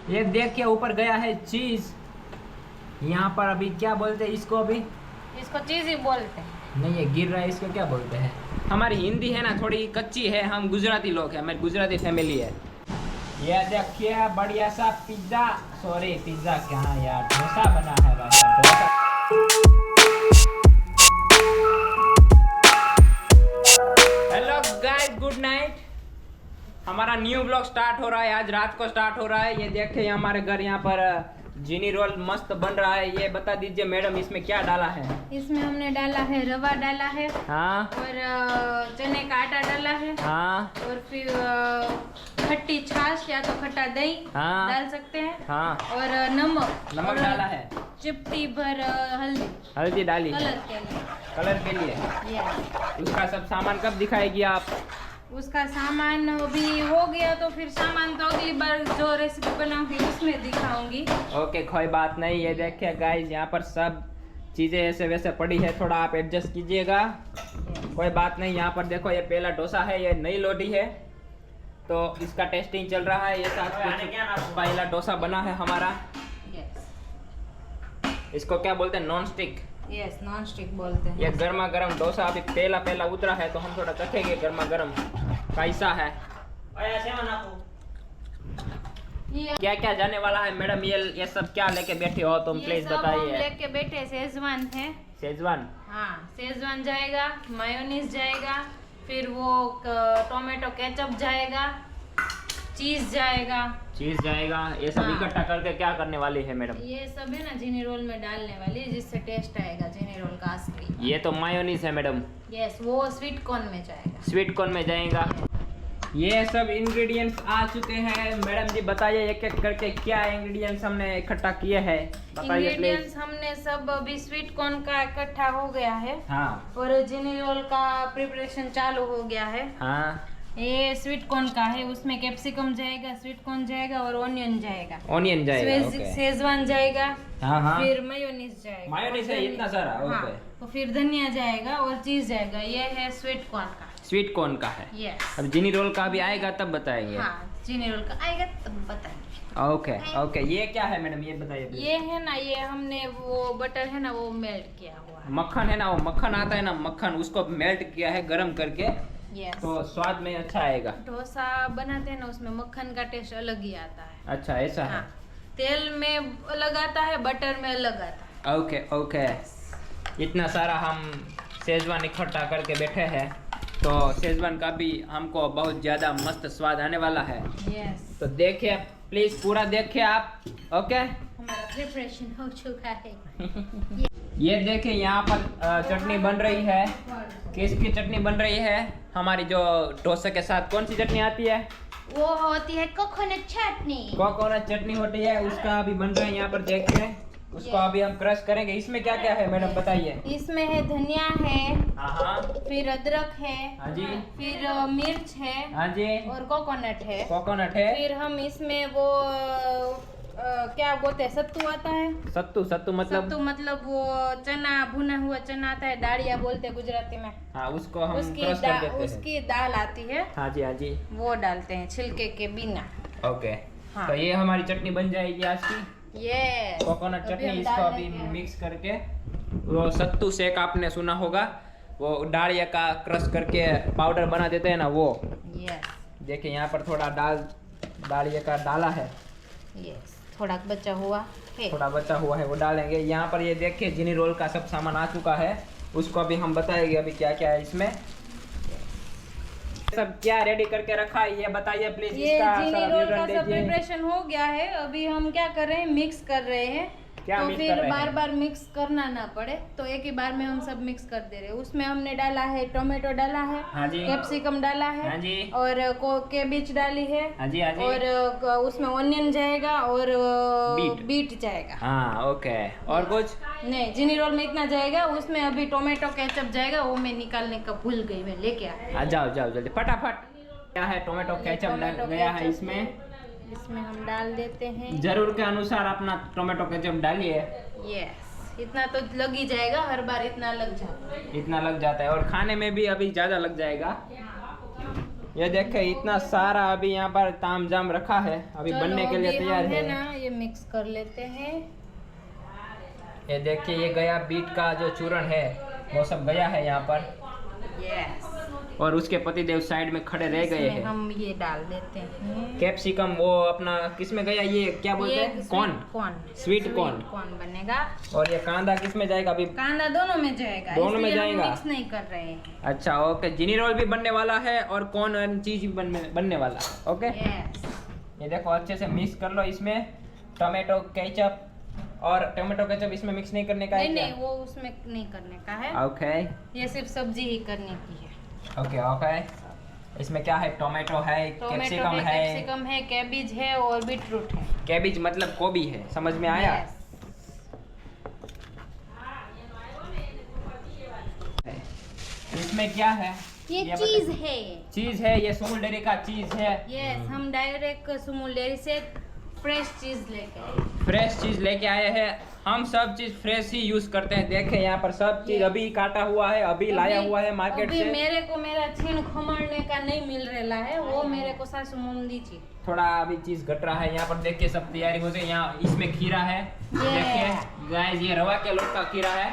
ये देखिए ऊपर गया है चीज। यहाँ पर अभी क्या बोलते हैं इसको? अभी इसको चीज ही बोलते हैं। नहीं, ये गिर रहा है, इसको क्या बोलते हैं? हमारी हिंदी है ना थोड़ी कच्ची है, हम गुजराती लोग हैं, हमारी गुजराती फैमिली है। ये देखिए बढ़िया सा पिज्जा, सॉरी पिज्जा क्या यार, डोसा बना है dosa. Hello guys, good night. हमारा न्यू ब्लॉग स्टार्ट हो रहा है, आज रात को स्टार्ट हो रहा है। ये देखिए हमारे घर यहाँ पर जीनी रोल मस्त बन रहा है। ये बता दीजिए मैडम, इसमें क्या डाला है? इसमें हमने डाला है रवा डाला है, हाँ, और चने का आटा डाला है, हाँ, और फिर खट्टी छाछ या तो खट्टा दही हाँ, डाल सकते हैं, हाँ, और नमक नमक डाला है, चिपटी भर हल्दी हल्दी डाली कलर के लिए। कलर के लिए। Yes। उसका सब सामान कब दिखाएगी आप? उसका सामान अभी हो गया तो फिर सामान तो अगली बार जो रेसिपी बनाऊंगी उसमें दिखाऊंगी। ओके, कोई बात नहीं। ये देखिए गाइस, यहाँ पर सब चीज़ें ऐसे वैसे पड़ी है, थोड़ा आप एडजस्ट कीजिएगा, कोई बात नहीं। यहाँ पर देखो, ये पहला डोसा है, ये नई लोडी है तो इसका टेस्टिंग चल रहा है। ये साथ कुछ पहला डोसा बना है हमारा। इसको क्या बोलते हैं? Non stick. Yes, non stick बोलते हैं। ये गर्मा गर्म डोसा अभी पहला उतरा है तो हम थोड़ा चखेंगे गर्मा गर्म कैसा है। क्या क्या जाने वाला है मैडम? ये सब क्या लेके बैठे हो तुम? प्लीज बताइए। लेके बैठे शेजवान है। शेजवान? हाँ, शेजवान जाएगा, मायोनीज जाएगा, फिर वो टोमेटो केचप जाएगा, चीज जाएगा। चीज जाएगा। ये सब हाँ। इकट्ठा करके क्या करने वाली है मैडम? ये सब है ना जीनी रोल में डालने वाली है, जिससे टेस्ट आएगा जीनी रोल का असली। ये तो मायोनीज है मैडम। यस, वो स्वीट कॉर्न में जाएगा। स्वीट कॉर्न में जाएगा। ये सब इंग्रेडिएंट्स आ चुके हैं। मैडम जी बताइए एक एक करके क्या इंग्रेडिएंट्स हमने इकट्ठा किए हैं, बताइए इंग्रेडिएंट्स प्लीज। हमने सब अभी स्वीट कॉर्न का इकट्ठा हो गया है, हाँ, और जीनी रोल का प्रिपरेशन चालू हो गया है। हाँ, ये स्वीट कॉर्न का है, उसमें कैप्सिकम जाएगा, स्वीट कॉर्न जाएगा और ऑनियन जाएगा, ऑनियन जाएगा। ओके। शेजवान जाएगा, हाँ, हाँ, फिर मायोनीज जाएगा। मायोनीज है इतना सारा। हाँ, ओके। तो फिर धनिया जाएगा और चीज जाएगा। ये है स्वीट कॉर्न का। स्वीट कॉर्न का है। यस। अब जीनी रोल का भी आएगा तब बताएंगे। हाँ, जीनी रोल का आएगा तब बताएंगे। Okay, okay. ये क्या है मैडम, ये बताइए प्लीज। ये है ना, ये हमने वो बटर है ना, वो मेल्ट किया हुआ है। मक्खन है ना, वो मक्खन आता है ना, मक्खन उसको मेल्ट किया है गरम करके, यस। तो स्वाद में अच्छा आएगा। डोसा बनाते हैं ना, उसमें मक्खन का टेस्ट अलग ही आता है। अच्छा, ऐसा है। हाँ, तेल में अलग आता है, बटर में अलग आता है। Okay, okay. इतना सारा हम शेजवान इकट्ठा करके बैठे हैं, तो शेजवान का भी हमको बहुत ज़्यादा मस्त स्वाद आने वाला है। यस। तो देखिए प्लीज, पूरा देखिए आप। ओके, हमारा प्रिपरेशन हो चुका है। ये देखिए यहाँ पर चटनी बन रही है। किसकी चटनी बन रही है? हमारी जो डोसे के साथ कौन सी चटनी आती है? वो होती है कोकोनट चटनी। कोकोनट चटनी होती है, उसका अभी बन रहा है यहाँ पर देखिए। उसको अभी हम क्रश करेंगे। इसमें क्या क्या है मैडम बताइए। इसमें है धनिया है, हाँ, हाँ, फिर अदरक है, हाँ जी, फिर मिर्च है, हाँ जी, और कोकोनट है। कोकोनट है। फिर हम इसमें वो क्या बोलते हैं, सत्तू आता है। सत्तू? सत्तू मतलब वो चना, भुना हुआ चना आता है, दालिया बोलते हैं गुजराती में। हाँ, उसको हम क्रश कर देते हैं। उसकी दाल आती है, हाँ जी, हाँ जी। वो डालते हैं छिलके के बिना। ओके। हाँ। तो ये हमारी चटनी बन जाएगी आज की, ये कोकोनट चटनी। इसको अभी मिक्स करके, वो सत्तू शेक आपने सुना होगा, वो डालिया का क्रश करके पाउडर बना देते हैं ना, वो। यस। देखिए यहाँ पर थोड़ा डालिया का डाला है, यस, थोड़ा बचा हुआ है। थोड़ा बचा हुआ है, वो डालेंगे यहाँ पर। ये देखिए जीनी रोल का सब सामान आ चुका है, उसको अभी हम बताएंगे अभी क्या क्या है इसमें। सब क्या रेडी करके रखा है ये बताइए प्लीज। ये इसका जीनी सब रोल विवरण का सब दीजिए। प्रिपरेशन हो गया है। अभी हम क्या कर रहे हैं, मिक्स कर रहे हैं। क्या तो मिक्स कर फिर रहे बार हैं? बार मिक्स करना ना पड़े, तो एक ही बार में हम सब मिक्स कर दे रहे हैं। उसमें हमने डाला है टोमेटो डाला है, हाँ जी, कैप्सिकम डाला है, हाँ जी, और केबेज डाली है, हाँ जी, हाँ जी, और उसमें ऑनियन जाएगा, और बीट जाएगा। हाँ, ओके। और कुछ नहीं, जीनी रोल में इतना जाएगा। उसमें अभी टोमेटो केचप जाएगा, वो मैं निकालने का भूल गई, मैं लेके आ। जाओ जाओ जल्दी फटाफट। क्या है? टोमेटो केचप लग गया है इसमें। इसमें हम डाल देते हैं। जरूर के अनुसार अपना टोमेटो केचप डालिए। यस, इतना तो लग ही जाएगा, हर बार इतना लग जाता है। इतना लग जाता है, और खाने में भी अभी ज्यादा लग जाएगा। ये देखे इतना सारा अभी यहाँ पर तामझाम रखा है, अभी चलो, बनने के लिए अभी तैयार हम है। ना ये मिक्स कर लेते हैं। ये देखिए ये गया बीट का जो चूर्ण है वो सब गया है यहाँ पर, यस, और उसके पतिदेव साइड में खड़े रह गए इसमें हैं। हम ये डाल देते हैं। कैप्सिकम वो अपना किस में गया, ये क्या बोलते हैं, कॉर्न, स्वीट कॉर्न। कॉर्न बनेगा। और ये कांदा किस में जाएगा अभी? कांदा दोनों में जाएगा, दोनों में इसलिए हम जाएगा। मिक्स नहीं कर रहे हैं। अच्छा ओके, जिनी रोल भी बनने वाला है और कॉर्न चीज भी बनने वाला है। ओके यस, ये देखो अच्छे से मिक्स कर लो। इसमें टोमेटो केचप, और टोमेटो केचप इसमें मिक्स नहीं करने का है नहीं क्या? नहीं, वो उसमें नहीं करने का है। ओके ये सिर्फ सब्जी ही करने की है। ओके ओके, इसमें क्या है, टोमेटो है, टोमेटो कैप्सिकम है, है, कैप्सिकम है, कैबेज है और बीटरूट है। कैबिज मतलब गोभी है, समझ में आया? Yes. इसमें क्या है? ये बता- चीज है। चीज है, ये सुमूल डेयरी का चीज है। यस, हम डायरेक्ट सुमूल डेयरी से फ्रेश चीज लेके आए। फ्रेश चीज लेके आए हैं। हम सब चीज फ्रेश ही यूज करते हैं। देखें यहाँ पर सब चीज अभी काटा हुआ है, अभी लाया हुआ है मार्केट अभी से। मेरे को मेरा छीन खमड़ने का नहीं मिल रहा है, वो मेरे को सासू मम दीजिए। थोड़ा अभी चीज घट रहा है। यहाँ पर देखिए सब तैयारी हो गई। यहाँ इसमें खीरा है, देखिए गाइस, ये रवा के लोट का खीरा है,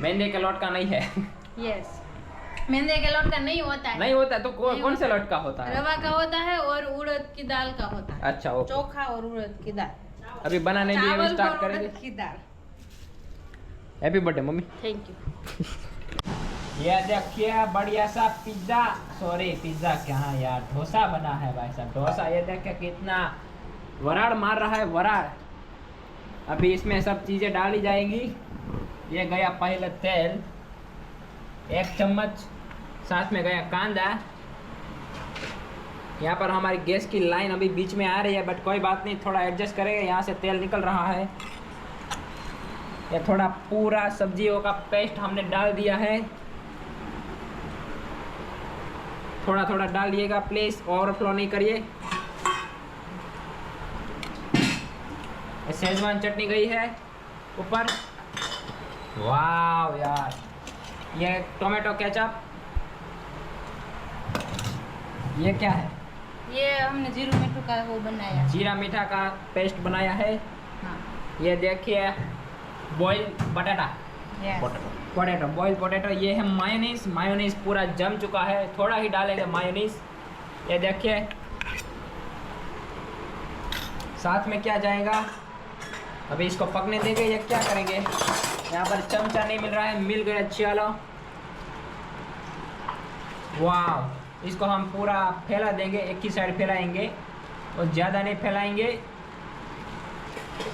मैदे के लोट का नहीं है। यस, मैदे के लोट का नहीं होता है। नहीं होता तो नहीं कौन से होता। लोट का होता है? रवा का होता है और उड़द की दाल का होता है। अच्छा ओके, चोखा और उड़द की दाल, अभी बनाने भी चावल स्टार्ट और करेंगे। उड़द की दाल। Happy birthday mummy. Thank you. ये देखिए बढ़िया सा पिज्जा, सॉरी पिज्जा क्या यार, डोसा बना है भाई साहब, डोसा। ये देखिए कितना वराड़ मार रहा है, वराड़। अभी इसमें सब चीजें डाली जाएंगी। ये गया पहले तेल 1 चम्मच, साथ में गया कांदा। यहाँ पर हमारी गैस की लाइन अभी बीच में आ रही है, बट कोई बात नहीं, थोड़ा एडजस्ट करेंगे। यहाँ से तेल निकल रहा है। ये थोड़ा पूरा सब्जियों का पेस्ट हमने डाल दिया है। थोड़ा थोड़ा डालिएगा प्लीज, ओवरफ्लो नहीं करिए। शेजवान चटनी गई है ऊपर। वाह यार, ये टोमेटो केचप, ये क्या है? ये हमने जीरो मिर्च का वो बनाया। जीरा मीठा का पेस्ट बनाया है। हाँ, ये देखिए बॉयल बटाटा, यस। Potato, boil potato. ये है मायोनीज, मायोनीज पूरा जम चुका है, थोड़ा ही डालेंगे मायोनीज। ये देखिए साथ में क्या जाएगा, अभी इसको पकने देंगे। ये क्या करेंगे, यहाँ पर चमचा नहीं मिल रहा है, मिल गया, चलो। वाह, इसको हम पूरा फैला देंगे, एक ही साइड फैलाएंगे और ज़्यादा नहीं फैलाएंगे।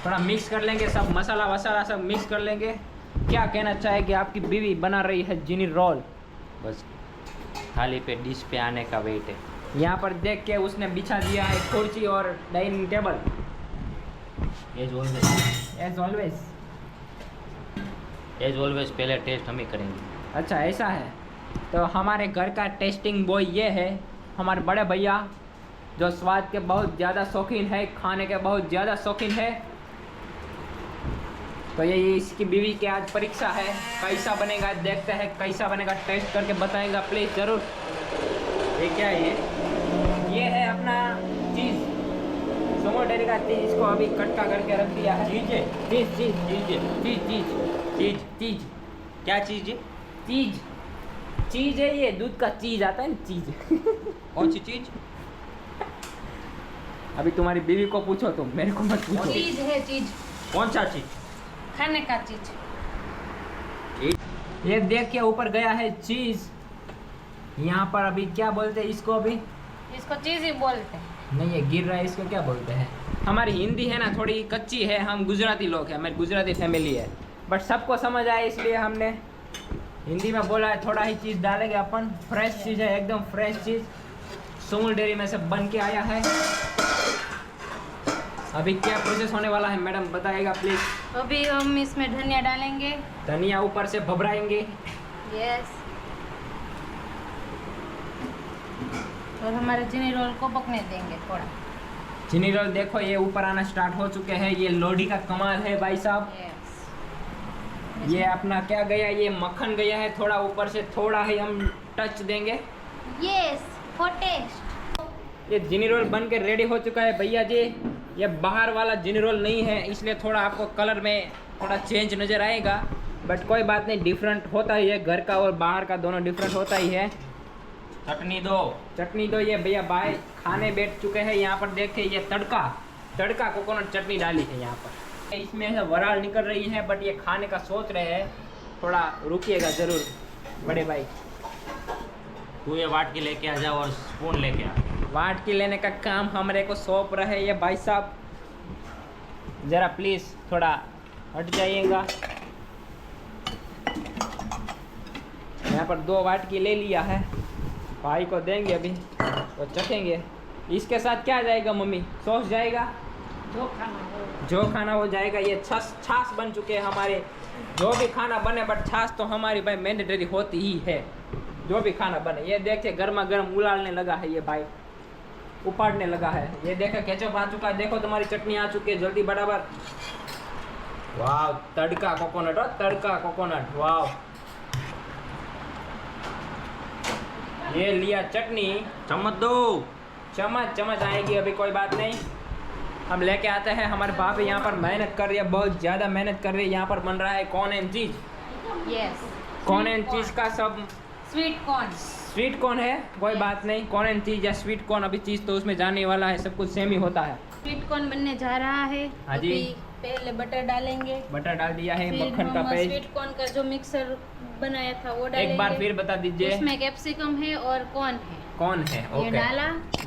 थोड़ा मिक्स कर लेंगे, सब मसाला वसाला सब मिक्स कर लेंगे। क्या कहना चाहेगी आपकी बीवी बना रही है जिनी रोल, बस थाली पे डिश पे आने का वेट है। यहाँ पर देख के उसने बिछा दिया है कुर्सी और dining table. As always as always पहले टेस्ट हम ही करेंगे। अच्छा ऐसा है, तो हमारे घर का टेस्टिंग बॉय ये है, हमारे बड़े भैया, जो स्वाद के बहुत ज़्यादा शौकीन है, खाने के बहुत ज़्यादा शौकीन है। तो ये इसकी बीवी की आज परीक्षा है, कैसा बनेगा देखते हैं, कैसा बनेगा टेस्ट करके बताएगा प्लीज़ ज़रूर। ये क्या है, ये है अपना चीज़, सुमो डेयरी का चीज़। इसको अभी कटका करके रख दिया है। चीज़ है, चीज़ चीज़ चीज़ चीज़ चीज़ चीज़ चीज़, क्या चीज़ है? चीज़ चीज़ है, ये दूध का चीज़ आता है ना, चीज़। कौन सी चीज़? अभी तुम्हारी बीवी को पूछो, तुम मेरे को मत पूछो। चीज है, चीज, कौन सा चीज़? खाने का चीज। ये देख के ऊपर गया है चीज़। यहाँ पर अभी क्या बोलते हैं इसको, अभी इसको चीज ही बोलते हैं। नहीं, ये गिर रहा है, इसको क्या बोलते हैं? हमारी हिंदी है ना थोड़ी कच्ची है, हम गुजराती लोग हैं, हमारी गुजराती फैमिली है, बट सबको समझ आए इसलिए हमने हिंदी में बोला है। थोड़ा ही चीज़ डालेंगे अपन, फ्रेश चीज़ है, एकदम फ्रेश चीज़, सुमूल डेयरी में से बन के आया है। अभी क्या प्रोसेस होने वाला है मैडम बताइएगा प्लीज़। अभी हम इसमें धनिया डालेंगे। धनिया ऊपर से भभराएंगे। यस, और हमारे चीनी रोल को पकने देंगे थोड़ा। चीनी रोल देखो ये ऊपर आना स्टार्ट हो चुके हैं। ये लोडी का कमाल है भाई साहब। यस, ये अपना क्या गया, ये मक्खन गया है थोड़ा ऊपर से, थोड़ा ही हम टच देंगे। Yes, for test. ये जिनी रोल बन के रेडी हो चुका है भैया जी। ये बाहर वाला जिनी रोल नहीं है, इसलिए थोड़ा आपको कलर में थोड़ा चेंज नज़र आएगा, बट कोई बात नहीं, डिफरेंट होता ही है, घर का और बाहर का दोनों डिफरेंट होता ही है। चटनी दो। चटनी तो ये भैया भाई खाने बैठ चुके हैं। यहाँ पर देखिए ये तड़का कोकोनट चटनी डाली है यहाँ पर। इसमें से वराल निकल रही है, बट ये खाने का सोच रहे हैं, थोड़ा रुकिएगा ज़रूर बड़े भाई। तू ये वाट के लेके आ जाओ और स्पून लेके आ। वाट के लेने का काम हमारे को सौंप रहे ये भाई साहब। ज़रा प्लीज़ थोड़ा हट जाइएगा। यहाँ पर 2 वाटकी ले लिया है, भाई को देंगे अभी तो चखेंगे। इसके साथ क्या जाएगा मम्मी? सॉस जाएगा, जो खाना हो जाएगा। ये छाछ बन चुके हैं हमारे। जो भी खाना बने, बट छाछ तो हमारी भाई मैंडेटरी होती ही है, जो भी खाना बने। ये देखिए गर्मा गर्म उलाड़ने लगा है ये भाई, उपाड़ने लगा है। ये देखो केचप आ चुका है, देखो तुम्हारी चटनी आ चुकी है, जल्दी बराबर। वाह, तड़का कोकोनट, तड़का कोकोनट, वाह। ये लिया चटनी, चम्मच दो। चम्मच आएगी अभी, कोई बात नहीं, हम लेके आते हैं। हमारे बाप यहाँ पर मेहनत कर रही है, बहुत ज़्यादा मेहनत कर रही है। यहाँ पर बन रहा है corn and cheese. Yes, corn and cheese का सब स्वीट कॉर्न है, कोई बात नहीं। कॉर्न एंड चीज़ या स्वीट कॉर्न, अभी चीज़ तो उसमें जाने वाला है, सब कुछ सेम ही होता है। स्वीट कॉर्न बनने जा रहा है। हाँ जी। अभी पहले बटर डालेंगे, बटर डाल दिया है, फिर मक्खन का हम पेस्ट। स्वीट कॉर्न का जो मिक्सर बनाया था वो डालेंगे। एक बार फिर बता दीजिए। उसमें कैप्सिकम है और कॉर्न है, कौन है? ये ओके,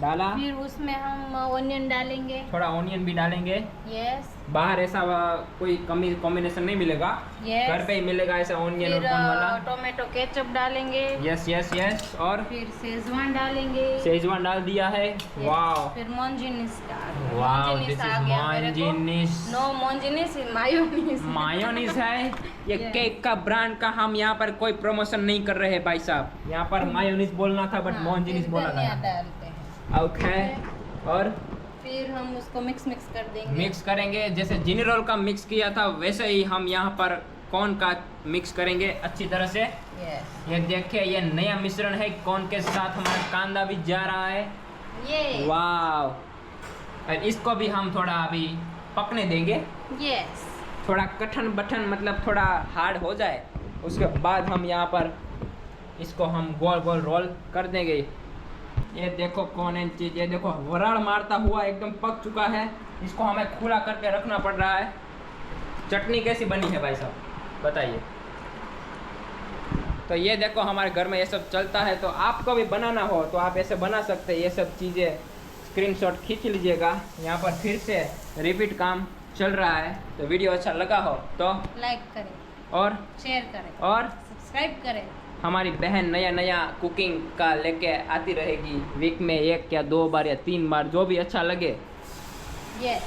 डाला। फिर उसमें हम ऑनियन डालेंगे, थोड़ा ऑनियन भी डालेंगे। यस। बाहर ऐसा कोई कॉम्बिनेशन नहीं मिलेगा, Yes. घर पे ही मिलेगा ऐसा ऑनियन और फिर कॉर्न वाला। टोमेटो केचप डालेंगे, यस। और फिर शेजवान डालेंगे, शेजवान डाल दिया है। वाओ, फिर Monginis wow, this is Monginis. No Monginis, mayonnaise. Mayonnaise है ये। Yes. केक का ब्रांड का हम यहाँ पर कोई प्रमोशन नहीं कर रहे हैं भाई साहब। यहाँ पर मायोनीज बोलना था, बट मोंजिनिस बोला धनिया था। डालते हैं। ओके, और फिर हम उसको मिक्स कर देंगे। मिक्स करेंगे। जैसे जिनी रोल का मिक्स किया था, वैसे ही हम यहाँ पर कॉर्न का मिक्स करेंगे अच्छी तरह से। यस, ये देखिए, ये नया मिश्रण है। कॉर्न के साथ हमारा कांदा भी जा रहा है। ये वाव, और इसको भी हम थोड़ा अभी पकने देंगे, यस। थोड़ा कठन बठन, मतलब थोड़ा हार्ड हो जाए। उसके बाद हम यहाँ पर इसको हम गोल गोल रोल कर देंगे। ये देखो कौन है चीज़, ये देखो वराड़ मारता हुआ एकदम पक चुका है। इसको हमें खुला करके रखना पड़ रहा है। चटनी कैसी बनी है भाई साहब, बताइए। तो ये देखो हमारे घर में ये सब चलता है, तो आपको भी बनाना हो तो आप ऐसे बना सकते हैं। ये सब चीज़ें स्क्रीनशॉट खींच लीजिएगा। यहाँ पर फिर से रिपीट काम चल रहा है। तो वीडियो अच्छा लगा हो तो लाइक करें और शेयर करें और सब्सक्राइब करें। हमारी बहन नया कुकिंग का लेके आती रहेगी, वीक में 1 या 2 बार या 3 बार, जो भी अच्छा लगे। यस,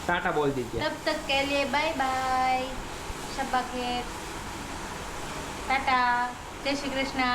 टाटा बोल दीजिए। तब तक के लिए बाय बाय, शब्बा खैर, टाटा, जय श्री कृष्णा।